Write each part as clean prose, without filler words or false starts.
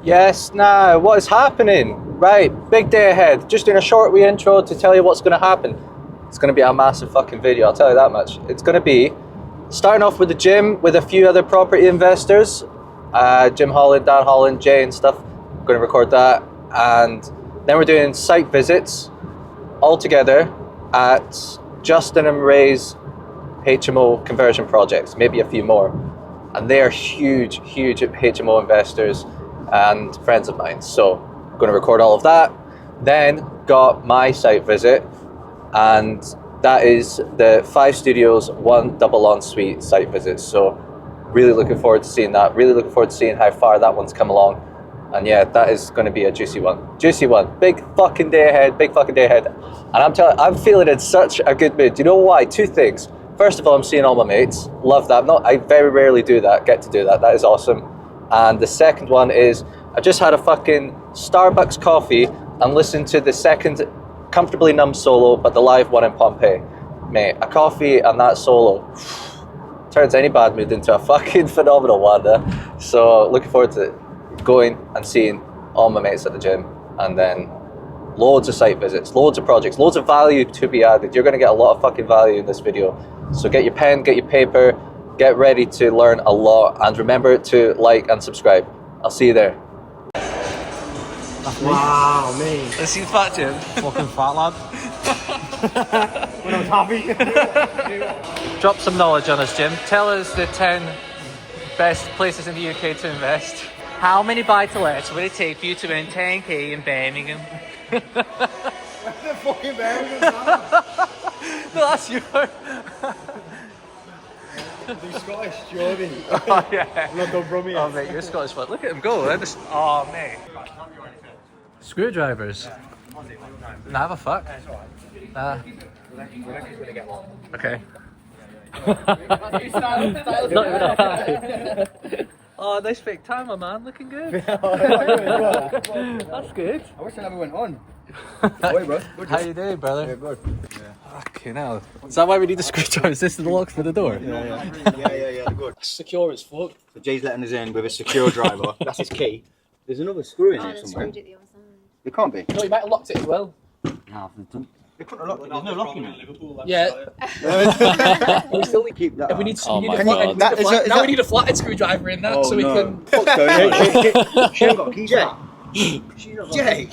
Yes, now, what is happening? Right, big day ahead. Just doing a short wee intro to tell you what's going to happen. It's going to be a massive fucking video, I'll tell you that much. It's going to be starting off with the gym with a few other property investors. Jim Holland, Dan Holland, Jay and stuff. I'm going to record that. And then we're doing site visits all together at Justin and Ray's HMO conversion projects, maybe a few more. And they are huge, huge HMO investors and friends of mine. So I'm going to record all of that. Then got my site visit, and that is the 5 studios, 1 double ensuite site visit. So really looking forward to seeing that. Really looking forward to seeing how far that one's come along. And yeah, that is going to be a juicy one. Juicy one. Big fucking day ahead. Big fucking day ahead. And I'm feeling in such a good mood. Do you know why? 2 things. First of all, I'm seeing all my mates. Love that. I very rarely do that. Get to do that. That is awesome. And the second one is I just had a fucking Starbucks coffee and listened to the second Comfortably Numb solo, but the live one in Pompeii. Mate, a coffee and that solo turns any bad mood into a fucking phenomenal one. So looking forward to going and seeing all my mates at the gym, and then loads of site visits, loads of projects, loads of value to be added. You're going to get a lot of fucking value in this video. So get your pen, get your paper, get ready to learn a lot, and remember to like and subscribe. I'll see you there. Wow, me. Let's see the fat Jim. Fucking fat lad. When I was happy. Drop some knowledge on us, Jim. Tell us the 10 best places in the UK to invest. How many buy-to-lets would it take for you to earn 10k in Birmingham? The fucking Birmingham. No, that's yours. The Scottish Jordan. Oh, yeah. I'm not done from here. Oh, mate, you're Scottish. Look at him go. Oh, mate. Screwdrivers. Nah, have a fuck. Okay. Not even a high. Oh, nice fake time, my man. Looking good. That's good. I wish I never went on. Hey, bro. How you doing, brother? Yeah, good. Fucking hell. Is that why we need the screwdriver? Is this the lock for the door? Yeah, good. Secure as fuck. So Jay's letting us in with a secure driver. That's his key. There's another screw in here somewhere. It can't be. No, you might have locked it as well. No, they couldn't have locked it. There's no lock in it. Yeah. We still keep that. We need, Oh we my need a God. flat, now we need a flatted screwdriver in that so we can. What's going on? She ain't got a key. Jay. Jay.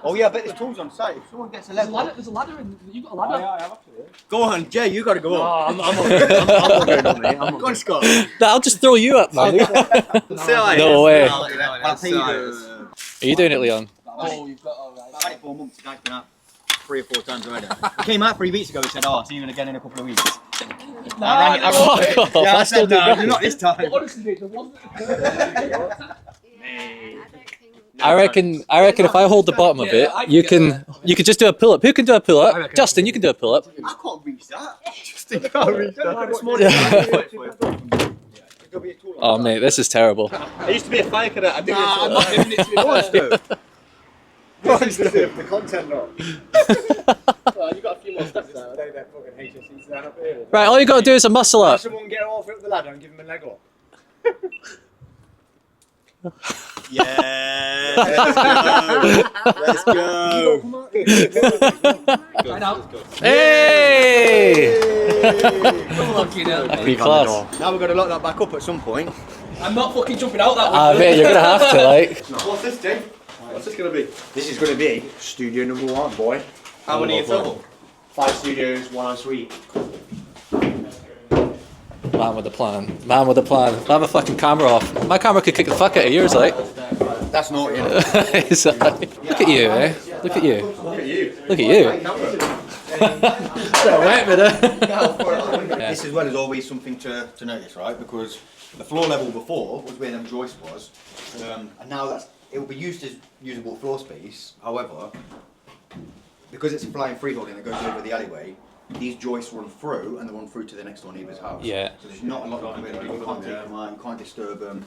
Oh yeah, I bet there's tools on site. If someone gets a There's level. a ladder in. You've got a ladder. Go on, Jay, you gotta go on. I'm not going on, mate. Go on, Scott. I'll just throw you up, man. No way. I'll pay you Are you doing it, Leon? Oh, you've got all I've had it 4 months. The guy's been out 3 or 4 times already. He came out 3 weeks ago. He said, "Oh, I'll see you again in a couple of weeks." I rang it. Fuck off. Yeah, I I still said, do "No, that. not this time." Honestly, mate, there wasn't. I reckon if I hold the bottom of it, you can just do a pull up. Who can do a pull up? Justin, you can do a pull up. I can't reach that. Just can't reach that. Oh mate, this is terrible. I used to be a fire cadet. I do I'm not giving it to you. What's the content not? You got a few more steps now. Right, all you got to do is a muscle up. Someone get off up the ladder and give him a leg up. Yeah, let's go. Hey! Fucking Pretty class. Now we've got to lock that back up at some point. I'm not fucking jumping out that way. Mate, you're gonna have to, like. What's this, Jay? What's this gonna be? This is going to be studio number 1, boy. How many in total? 5 studios, 1 ensuite. Man with a plan. Man with a plan. I have a fucking camera off. My camera could kick the fuck out of yours, like. That's naughty, isn't it? It's like, look at you, eh? Look at you. Look at you. Look at you. This as well is always something to notice, right? Because the floor level before was where them joist was, and now it will be used as usable floor space. However, because it's a flying freehold and it goes over the alleyway, these joists run through and they run through to the next door neighbour's house. Yeah. So there's not a lot you can really do. You can't take them out, you can't disturb them.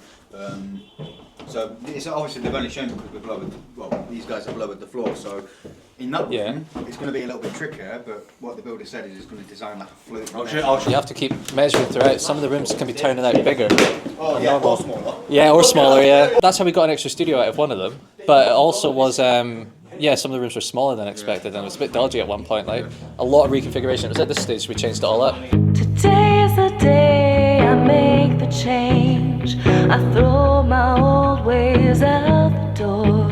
So it's obviously they've only shown because we've lowered, well, these guys have lowered the floor. So In that Yeah. room, it's going to be a little bit trickier, but what the builder said is it's going to design like a flute. You have to keep measuring throughout. Some of the rooms can be turning out bigger. Oh, yeah, or smaller. Yeah, or smaller, yeah. That's how we got an extra studio out of one of them. But it also was, yeah, some of the rooms were smaller than expected, and it was a bit dodgy at one point. Like, a lot of reconfiguration. It was at this stage we changed it all up. Today is the day I make the change. I throw my old ways out the door.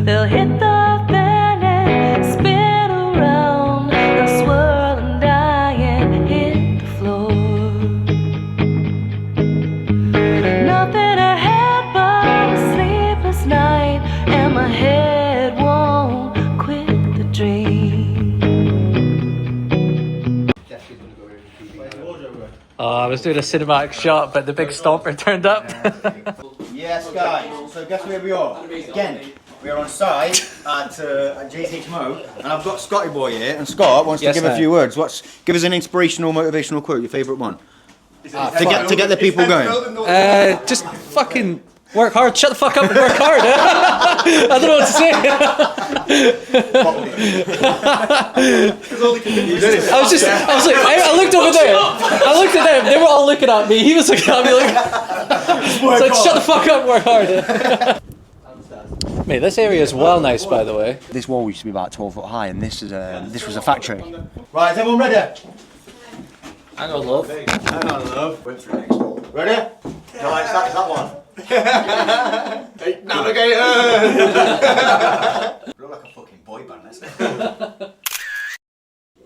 They'll hit the fan and spin around. They'll swirl and die and hit the floor. Nothing ahead but a sleepless night, and my head won't quit the dream. Oh, I was doing a cinematic shot, but the big stomper turned up. Yes, guys. So guess where we are? Again, we are on site at Jay's HMO, and I've got Scotty Boy here, and Scott wants to give a few words. Give us an inspirational, motivational quote, your favourite one, to get the people going. Just fucking work hard. Shut the fuck up and work hard. I don't know what to say. I was like, I looked over there. I looked at them. They were all looking at me. He was looking at me like, shut the fuck up and work hard. Mate, this area is well nice, by the way. This wall used to be about 12 foot high, and this was a factory. Right, is everyone ready? Hang on, love. Hang on, love. Went through next door. Ready? No, it's that one. Hey, navigator! Look like a fucking boy band, that's That's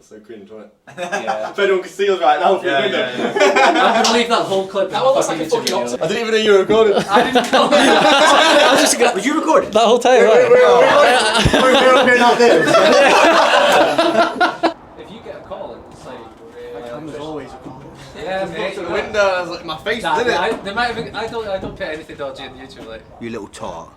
so cringe, right? Yeah. If anyone can see us right now, yeah. I'm gonna leave that whole clip. That one looks like a fucking I didn't even know you were recording. I didn't know that. I was just gonna, Was you recording? that whole time. Right? We're up here now, If you get a call, it's like. Camera's always Yeah, mate. To the window, I was like, my face was in it. They might have. I don't put anything dodgy on YouTube. Like. You little tart.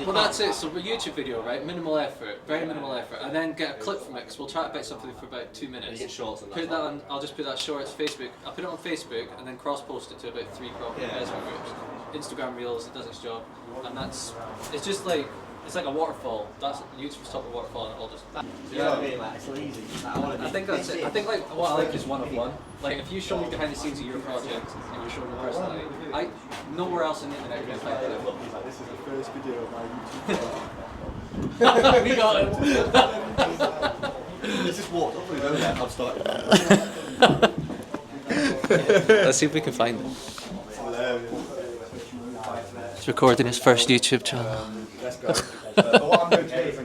Well, that's it. So, a YouTube video, right? Minimal effort, very minimal effort, and then get a clip from it because we'll try to bit something for about 2 minutes. You get shorts on that. Put that on. I'll just put that shorts Facebook. I'll put it on Facebook and then cross-post it to about 3 proper investment groups. Instagram Reels, it does its job, and that's. It's just like. It's like a waterfall. That's YouTube's top of waterfall, and it all just. You know what I mean? Like, it's easy. I think that's it. I think like what I like is one of one. Like if you show me behind the scenes of your project and you show me personally, I nowhere else on the internet can find it. This is the first video of my YouTube. We got it. Let's just walk. Hopefully, don't let. I've started. Let's see if we can find it. He's recording his first YouTube channel. Let's go. But what I'm doing today is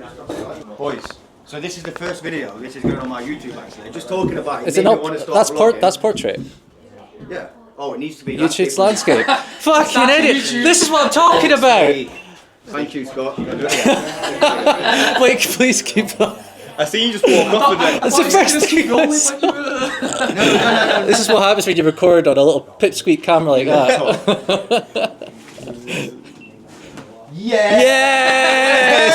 boys. So this is the first video. This is going on my YouTube actually. Just talking about it. Is it made me not? wanna start That's vlogging. That's portrait. Yeah. Oh, it needs to be. YouTube's landscape. Fucking idiot! This is what I'm talking about. Thank you, Scott. You're doing it. Wait, please keep on. I see you just walk off with it. That's the first thing. This is what happens when you record on a little pipsqueak camera like that. Yeah. Yes!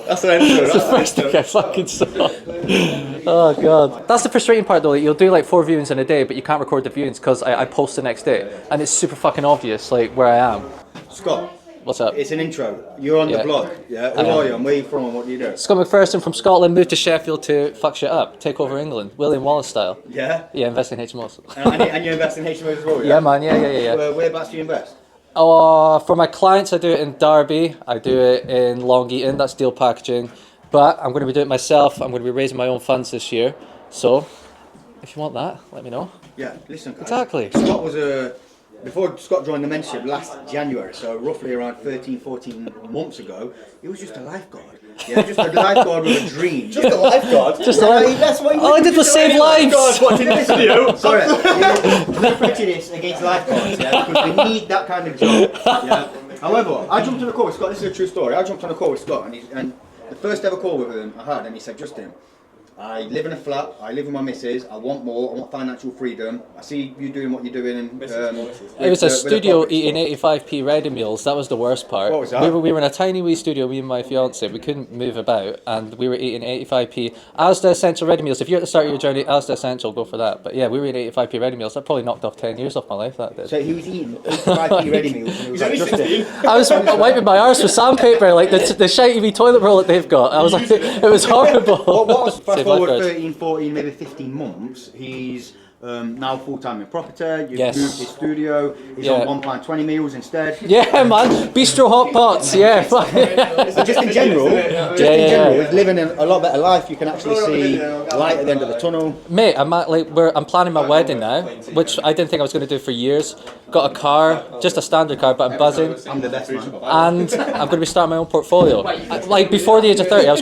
That's an intro. That's the first thing I fucking saw. Oh god. That's the frustrating part though, like, you'll do like 4 viewings in a day, but you can't record the viewings because I post the next day. And it's super fucking obvious like where I am. Scott, What's up? it's an intro. You're on the Yeah. blog. Yeah. Who are you? And where are you from? And what do you do? Scott McPherson from Scotland moved to Sheffield to fuck shit up, take over England, William Wallace style. Yeah. Yeah, invest in HMOs. And you invest in HMOs as well. Yeah, man. Yeah. Whereabouts do you invest? For my clients, I do it in Derby. I do it in Long Eaton. That's deal packaging. But I'm going to be doing it myself. I'm going to be raising my own funds this year. So, if you want that, let me know. Yeah. Listen, guys. Exactly. Scott was before Scott joined the mentorship last January, so roughly around 13, 14 months ago, he was just a lifeguard. Yeah, just a lifeguard with a dream. Just a lifeguard. Just a life. That's what All I did was save lives. Watching this video. Sorry, we're prejudice against lifeguards, yeah, because we need that kind of job. Yeah. However, I jumped on a call with Scott. This is a true story. I jumped on a call with Scott, and the first ever call with him I had, and he said, Justin, I live in a flat. I live with my missus. I want more. I want financial freedom. I see you doing what you're doing. And, It was a studio eating 85p ready meals. That was the worst part. What was that? We were in a tiny wee studio, me and my fiance. We couldn't move about, and we were eating 85p Asda Essential ready meals. If you're at the start of your journey, Asda Essential, go for that. But yeah, we were eating 85p ready meals. That probably knocked off 10 years off my life. That did. So he was eating 85p ready meals. And he was like, Justin. I was wiping my arse with sandpaper, like the shitey wee toilet roll that they've got. I was like, it was horrible. What was fast Save forward lifeguards. 13, 14, maybe 15 months, he's now full-time in property, you've Yes. moved his studio, he's Yeah. on £1.20 meals instead. Yeah, man, bistro hot pots. Yeah, So just in general, he's living a lot better life. You can actually see light at the end of the tunnel. mate. I'm planning my wedding now, which I didn't think I was going to do for years. Got a car, just a standard car, but I'm buzzing. I'm the best man. And I'm going to be starting my own portfolio. Like before the age of 30, I thought I was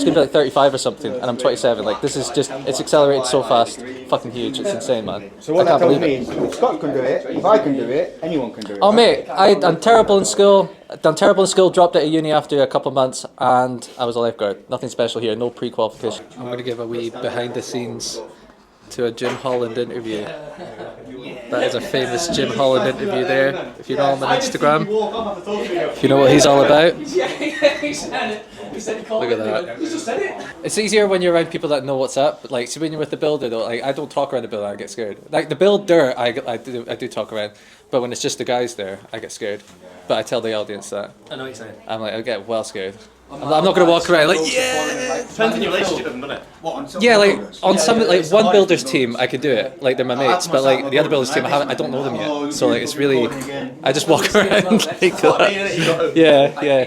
going to be like 35 or something, and I'm 27. Like this is just, it's accelerated so fast, fucking huge. It's insane, man. So what I that can't tells believe me it. is, if Scott can do it, if I can do it, anyone can do it. Oh right? mate, I'm terrible in school. Done terrible in school. Dropped out of uni after a couple of months, and I was a lifeguard. Nothing special here. No pre-qualification. I'm going to give a wee behind the scenes to a Jim Holland interview. That is a famous Jim Holland interview there. If you know him on Instagram, if you know what he's all about. Look at that. It's easier when you're around people that know what's up. Like, so when you're with the builder, though, like I don't talk around the builder, I get scared. Like the builder, I do talk around, but when it's just the guys there, I get scared. But I tell the audience that. I know what you're saying. I'm like, I get well scared. I'm not going to walk around like, yeah. Depends on your relationship with them, doesn't it? What, on some Yeah, like builders? on some, like one builder's team, I could do it. Like they're my mates, but like the other builder's team, I don't know them yet. So like it's really, I just walk around like that. Yeah, yeah.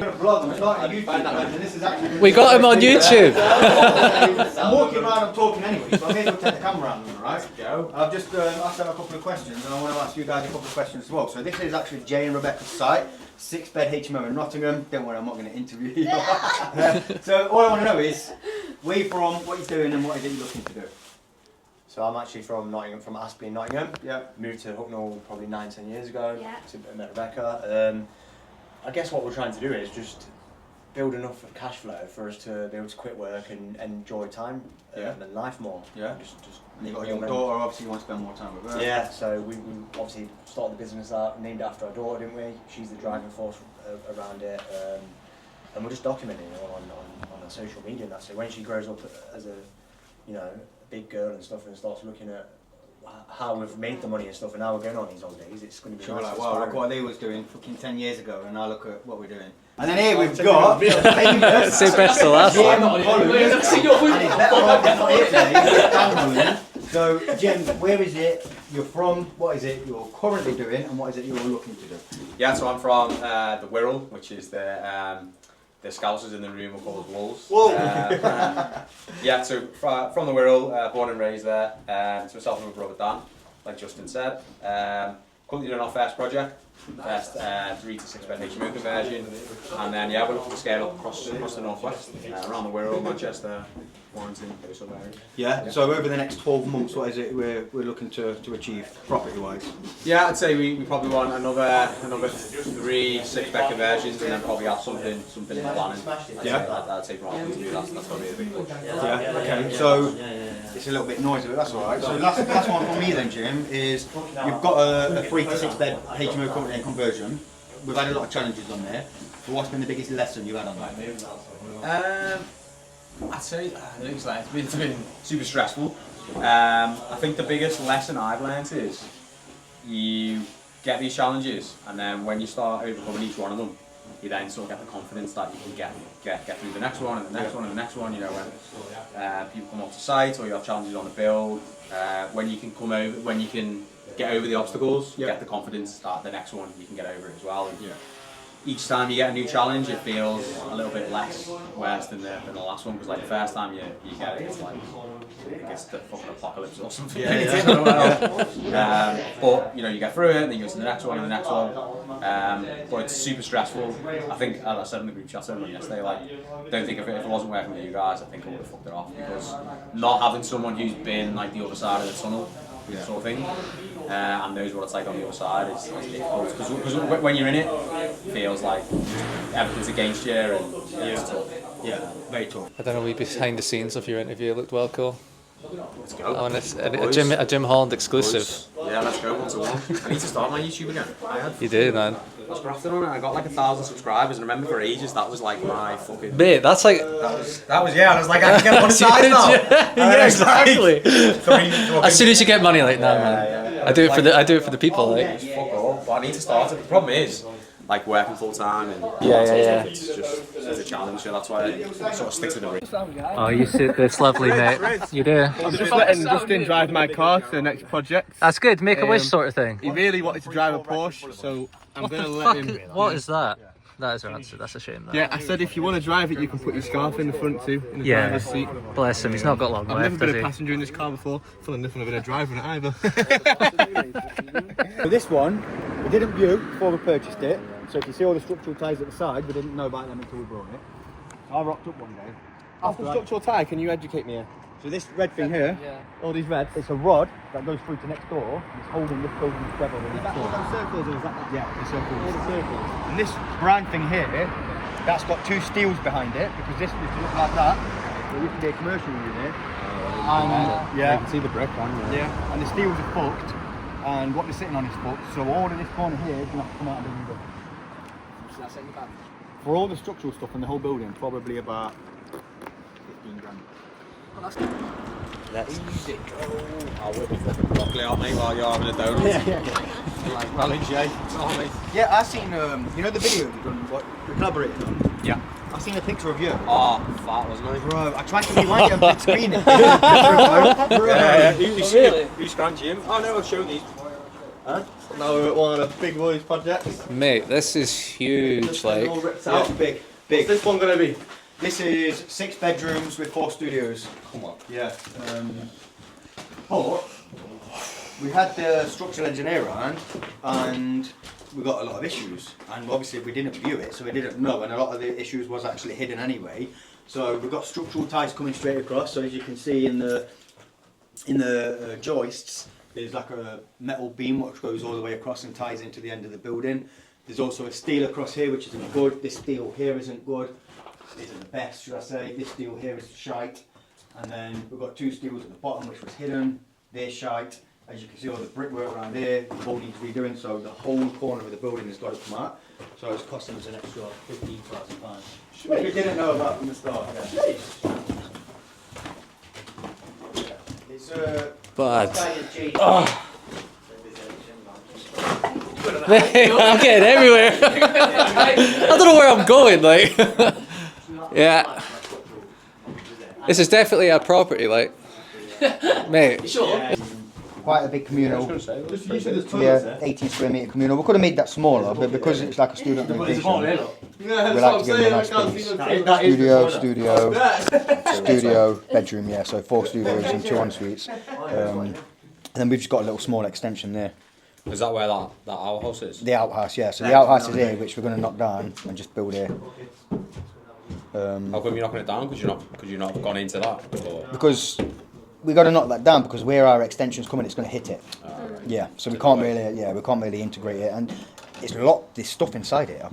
We got him on YouTube. I'm walking around, I'm talking anyway, so I'm here to take the camera around, right? I've just asked them a couple of questions, and I want to ask you guys a couple of questions as well. So this is actually Jay and Rebecca's site, 6-bed HMO in Nottingham. Don't worry, I'm not going to interview you. So all I want to know is, where you from, what you're doing, and what is it you're looking to do? So I'm actually from Nottingham, from Aspley in Nottingham. Yeah. Moved to Hucknall probably 9-10 years ago. Yeah. Met Rebecca. I guess what we're trying to do is just build enough cash flow for us to be able to quit work and enjoy time and life more. Yeah. Just And you've got a young daughter, obviously you want to spend more time with her. Yeah, so we obviously started the business out, named after our daughter, didn't we? She's the driving force around it, and we're just documenting it on our social media and that. So when she grows up as a big girl and stuff and starts looking at how we've made the money and stuff and how we're going on these holidays, it's going to be She'll be nice like, and wow, look inspiring. what they was doing fucking 10 years ago, and now look at what we're doing. And then here we've got famous Say best to last. Jim Holland, and he's better off not here today, he's Dan Holland. So Jim, where is it you're from, what is it you're currently doing, and what is it you're looking to do? Yeah, so I'm from the Wirral, which is the Scousers in the room are called Wolves. Yeah, so from the Wirral, born and raised there. It's myself and my brother Dan, like Justin said. Currently doing our first project, first 3 to 6 bed HMO conversion, and then yeah, we're looking to scale up across the northwest, around the Wirral, Manchester, Warrington, those sort of areas. Yeah, so over the next 12 months, what is it we're looking to achieve property-wise? Yeah, I'd say we probably want another 3 6-bed conversions, and then probably have something in planning. I'd say probably to do that's probably the big push. Yeah, okay, so it's a little bit noisy, but that's alright. So last one for me then, Jim, is you've got a 3 to 6 bed HMO currently in conversion. We've had a lot of challenges on there. But what's been the biggest lesson you've had on that? I'd say it's been super stressful. I think the biggest lesson I've learned is you get these challenges, and then when you start overcoming each one of them, you then sort of get the confidence that you can get through the next one and the next one and the next one. You know, when people come off to site or you have challenges on the build, when you can get over the obstacles, you get the confidence that the next one you can get over it as well. And each time you get a new challenge, it feels a little bit less worse than the last one, because like the first time you get it, it's like it's the fucking apocalypse or something. But you know, you get through it, and then you go to the next one and the next one. But it's super stressful. I think, as I said in the group chat yesterday, like, don't think if it wasn't working with you guys, I think I would have fucked it off, because not having someone who's been like the other side of the tunnel, sort of thing, and knows what it's like on the other side is difficult, because when you're in it, it feels like everything's against you, and it's tough. Yeah, very tough. I don't know, behind the scenes of your interview, it looked well cool. Let's go. Oh, and it's a Jim Holland exclusive. Yeah, let's go. 1-to-1. I need to start my YouTube again. You did, man. I was grafting on it. I got like 1,000 subscribers, and I remember for ages that was like my fucking. Mate, that's like. That was yeah. I was like, I can get on side now. Yeah, exactly. As As soon as you get money, like, nah, man. I do it for the people, like. Fuck all. But I need to start it. The problem is, like working full time and Yeah. it's a challenge. So that's why I sort of stick to the ring. Oh, you sit this lovely, mate. You do. I'm just letting Justin drive my car to the next project. That's good. Make a wish, sort of thing. He really wanted to drive a Porsche, so I'm going to let him. What is that? That is her answer. That's a shame. That. Yeah, I said if you want to drive it, you can put your scarf in the front too, in the driver's seat. Bless him. He's not got long I've left, never been has a he? passenger in this car before. Funnily enough, I've never been a driver in it either. So this one, we didn't view before we purchased it. So if you see all the structural ties at the side, we didn't know about them until we brought it. So I rocked up one day. After structural tie, can you educate me here? So this red thing here, All these reds. it's a rod that goes through to next door. It's holding this building together with Is its that all door. those circles or is that Yeah, the circles. all the circles? And this brown thing here, that's got two steels behind it because this used to look like that. It used to be a commercial unit. And You can see the brick on yeah, and the steels are fucked, and what they're sitting on is fucked. So all of this corner here is gonna have to come out of the window. For all the structural stuff in the whole building, probably about 15 grand. I'll whip a fucking broccoli out, mate, while you're having a donut. Like, well, Jay. Yeah, I seen you know the video you've done, what we collaborated on. Yeah. I seen a picture of you. Oh, fat, wasn't I? Bro, I tried to rewind it and split screen it. You scratch him? Oh no, I'll show these. Now we're at one of the big boys projects. Mate, this is huge. Like, All ripped Yeah, out. big. What's this one going to be? This is 6 bedrooms with 4 studios. Come on. Yeah. But we had the structural engineer around and we got a lot of issues. And obviously we didn't view it, so we didn't know. And a lot of the issues was actually hidden anyway. So we've got structural ties coming straight across. So as you can see in the joists, there's like a metal beam which goes all the way across and ties into the end of the building. There's also a steel across here which isn't good. This steel here isn't good. Isn't the best, should I say. This steel here is shite. And then we've got 2 steels at the bottom which was hidden. They're shite. As you can see, all the brickwork around here all needs redoing, so the whole corner of the building has got to come out. So it's costing us an extra £15,000. Which we didn't know about from the start. Yeah. It's bad. JD. I'm getting everywhere. I don't know where I'm going. Like, yeah. This is definitely our property. Like, mate. Quite a big communal. Just usually there's toilets Yeah, there. 18 square metre communal. We could have made that smaller, but because it's like a student location, Yeah, we like to give them a nice space. Studio, bedroom, yeah, so 4 studios and 2 en-suites. And then we've just got a little small extension there. Is that where that outhouse is? The outhouse, yeah, so the outhouse is here, which we're going to knock down and just build here. How come you're knocking it down? Could you not have gone into that? Or? Because we got to knock that down because where our extension's coming, it's going to hit it. Yeah, so we can't really integrate it, and it's locked. There's stuff inside it. I've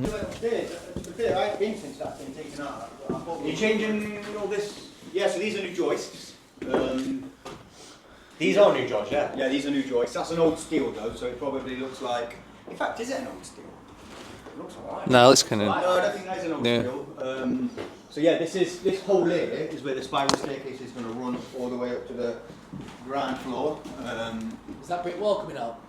been since that's been taken out. Are you changing all this? Yeah, so these are new joists. These are new joists, yeah. Yeah, these are new joists. That's an old steel though, so it probably looks like. In fact, is it an old steel? It looks alright. No, it's kind No, of. I don't think that is an old Yeah. steel. So yeah, this hole here is where the spiral staircase is going to run all the way up to the ground floor. Is that brick wall coming out?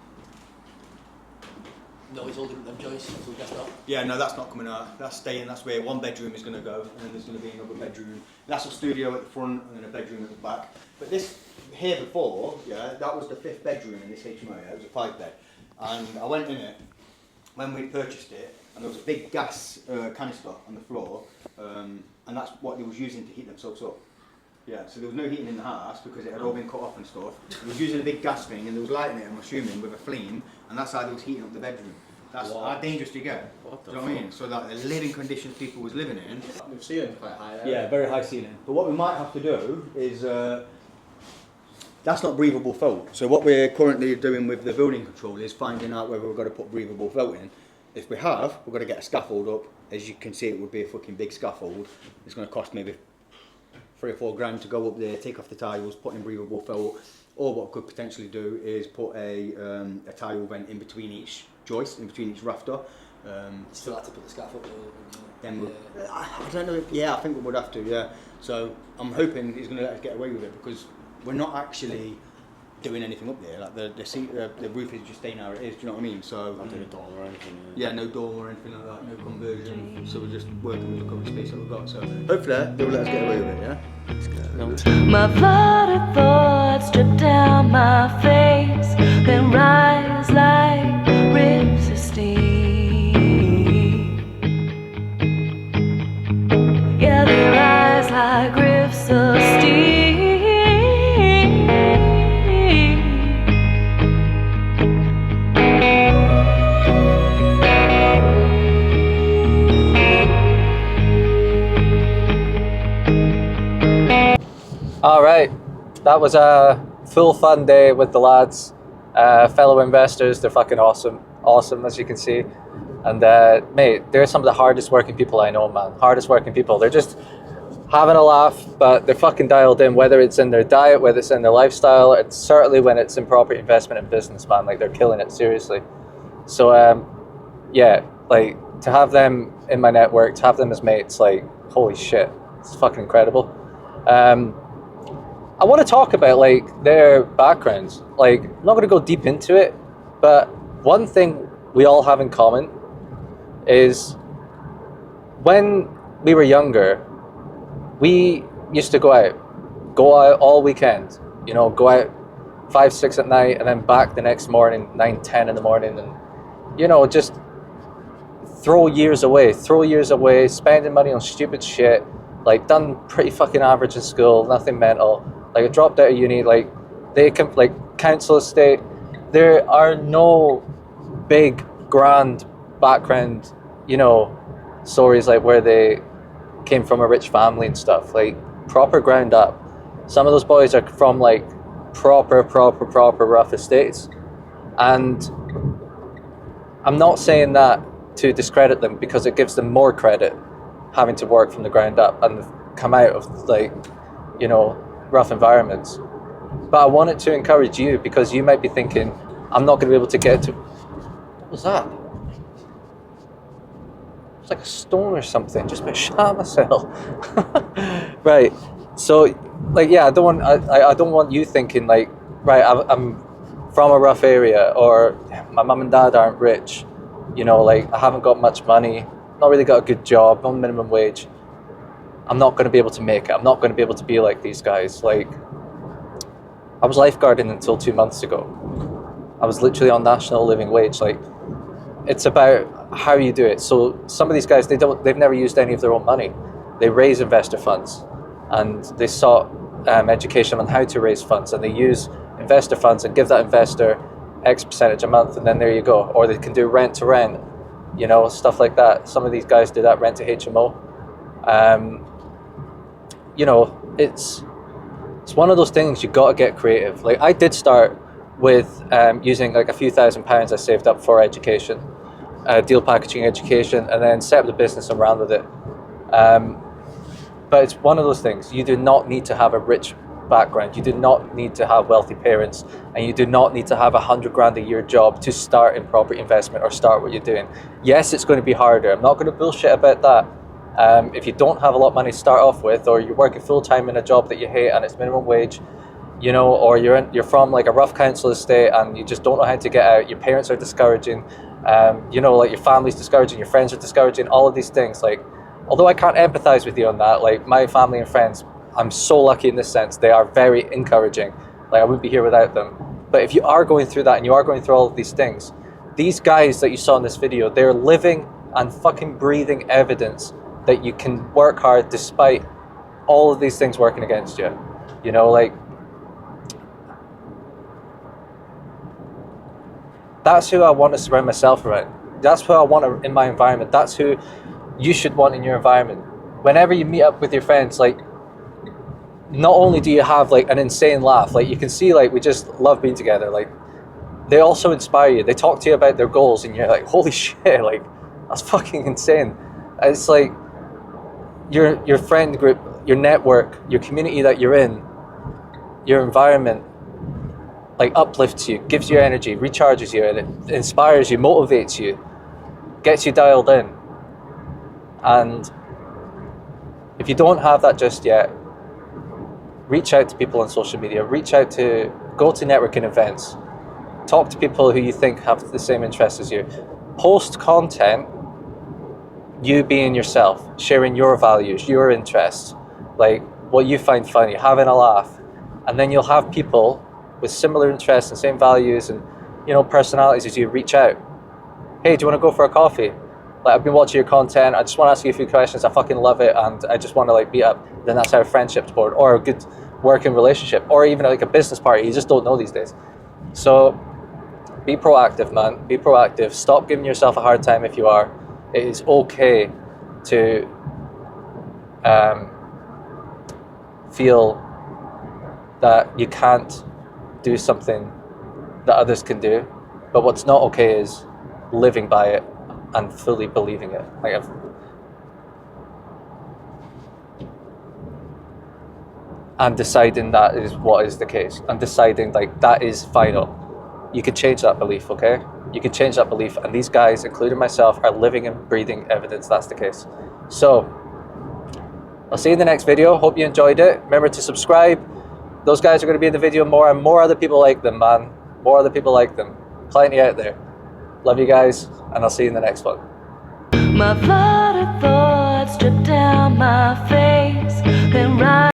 No, it's holding up them joists, so guess not. Yeah, no, that's not coming out. That's staying. That's where one bedroom is going to go, and then there's going to be another bedroom. That's a studio at the front, and then a bedroom at the back. But this here before, yeah, that was the 5th bedroom in this HMO. Yeah, it was a 5-bed, and I went in it when we purchased it, and there was a big gas canister on the floor, and that's what they was using to heat themselves up. Yeah, so there was no heating in the house because it had all been cut off and stuff. They was using a big gas thing, and they was lighting it, I'm assuming, with a flame, and that's how they was heating up the bedroom. That's how dangerous do you get. Do you know what I mean? So that the living conditions people was living in. The ceiling's quite high there. Yeah, very high ceiling. But what we might have to do is, that's not breathable felt. So what we're currently doing with the building control is finding out whether we've got to put breathable felt in. If we have, we're going to get a scaffold up. As you can see, it would be a fucking big scaffold. It's going to cost maybe 3 or 4 grand to go up there, take off the tiles, put in breathable felt. Or what I could potentially do is put a tile vent in between each joist, in between each rafter. Still have to put the scaffold up. Then I don't know. Yeah, I think we would have to. Yeah. So I'm hoping he's going to let us get away with it because we're not actually doing anything up there. Like the roof is just staying how it is. Do you know what I mean? So Not doing a door or anything. yeah, no dorm or anything like that, no conversion. So we're just working with the current space that we've got. So hopefully they'll let us get away with it. Yeah. My flooded thoughts drip down my face, then rise like rivers of steam. Yeah, they rise like rivers of steam. All right, that was a full fun day with the lads, fellow investors. They're fucking awesome as you can see. And mate, they're some of the hardest working people I know, man. Hardest working people. They're just having a laugh, but they're fucking dialed in, whether it's in their diet, whether it's in their lifestyle. It's certainly when it's in property investment and business, man. Like, they're killing it, seriously. So yeah, like, to have them in my network, to have them as mates, like, holy shit, it's fucking incredible. I want to talk about, like, their backgrounds. Like, I'm not going to go deep into it, but one thing we all have in common is when we were younger, we used to go out all weekend, you know, go out 5, 6 at night and then back the next morning, 9, 10 in the morning, and, you know, just throw years away, spending money on stupid shit, like, done pretty fucking average in school, nothing mental. Like, I dropped out of uni, like, they can, like, council estate. There are no big, grand background, you know, stories like where they came from a rich family and stuff. Like, proper ground up. Some of those boys are from, like, proper rough estates. And I'm not saying that to discredit them, because it gives them more credit having to work from the ground up and come out of, like, you know, rough environments. But I wanted to encourage you, because you might be thinking, I'm not going to be able to get to... What was that? It's like a stone or something. Just about shot myself. Right. So, like, yeah, I don't want you thinking, like, right, I'm from a rough area, or my mum and dad aren't rich. You know, like, I haven't got much money, not really got a good job, on minimum wage. I'm not going to be able to make it. I'm not going to be able to be like these guys. Like, I was lifeguarding until 2 months ago. I was literally on national living wage. Like, it's about how you do it. So some of these guys, they've never used any of their own money. They raise investor funds, and they sought education on how to raise funds, and they use investor funds and give that investor X percentage a month, and then there you go. Or they can do rent to rent, you know, stuff like that. Some of these guys do that, rent to HMO. You know, it's one of those things, you got to get creative. Like, I did start with using like a few £1,000s I saved up for education, deal packaging education, and then set up the business and ran with it. But it's one of those things, you do not need to have a rich background, you do not need to have wealthy parents, and you do not need to have $100,000 a year job to start in property investment or start what you're doing. Yes, it's going to be harder. I'm not going to bullshit about that. If you don't have a lot of money to start off with, or you're working full-time in a job that you hate and it's minimum wage, you know, or you're from like a rough council estate and you just don't know how to get out, your parents are discouraging, you know, like your family's discouraging, your friends are discouraging, all of these things. Like, although I can't empathize with you on that, like, my family and friends, I'm so lucky in this sense, they are very encouraging. Like, I wouldn't be here without them. But if you are going through that and you are going through all of these things, these guys that you saw in this video, they're living and fucking breathing evidence that you can work hard despite all of these things working against you. You know, like, that's who I want to surround myself around. That's who I want in my environment. That's who you should want in your environment. Whenever you meet up with your friends, like, not only do you have like an insane laugh, like, you can see, like, we just love being together. Like, they also inspire you. They talk to you about their goals, and you're like, holy shit, like that's fucking insane. It's like your friend group, your network, your community that you're in, your environment, like uplifts you, gives you energy, recharges you, and it inspires you, motivates you, gets you dialed in. And if you don't have that just yet, reach out to people on social media, go to networking events, talk to people who you think have the same interests as you. Post content, you being yourself, sharing your values, your interests, like what you find funny, having a laugh. And then you'll have people with similar interests and same values and, you know, personalities as you reach out. Hey, do you want to go for a coffee? Like, I've been watching your content, I just want to ask you a few questions, I fucking love it, and I just want to like meet up. Then that's how a friendship's born, or a good working relationship, or even like a business party. You just don't know these days. So be proactive, man. Be proactive. Stop giving yourself a hard time if you are. It is okay to feel that you can't do something that others can do, but what's not okay is living by it and fully believing it. And deciding that is what is the case, and deciding like that is final. You can change that belief, okay? You can change that belief, and these guys, including myself, are living and breathing evidence that's the case. So I'll see you in the next video. Hope you enjoyed it. Remember to subscribe. Those guys are going to be in the video more, and more other people like them, man. More other people like them. Plenty out there. Love you guys, and I'll see you in the next one. My flooded thoughts drip down my face.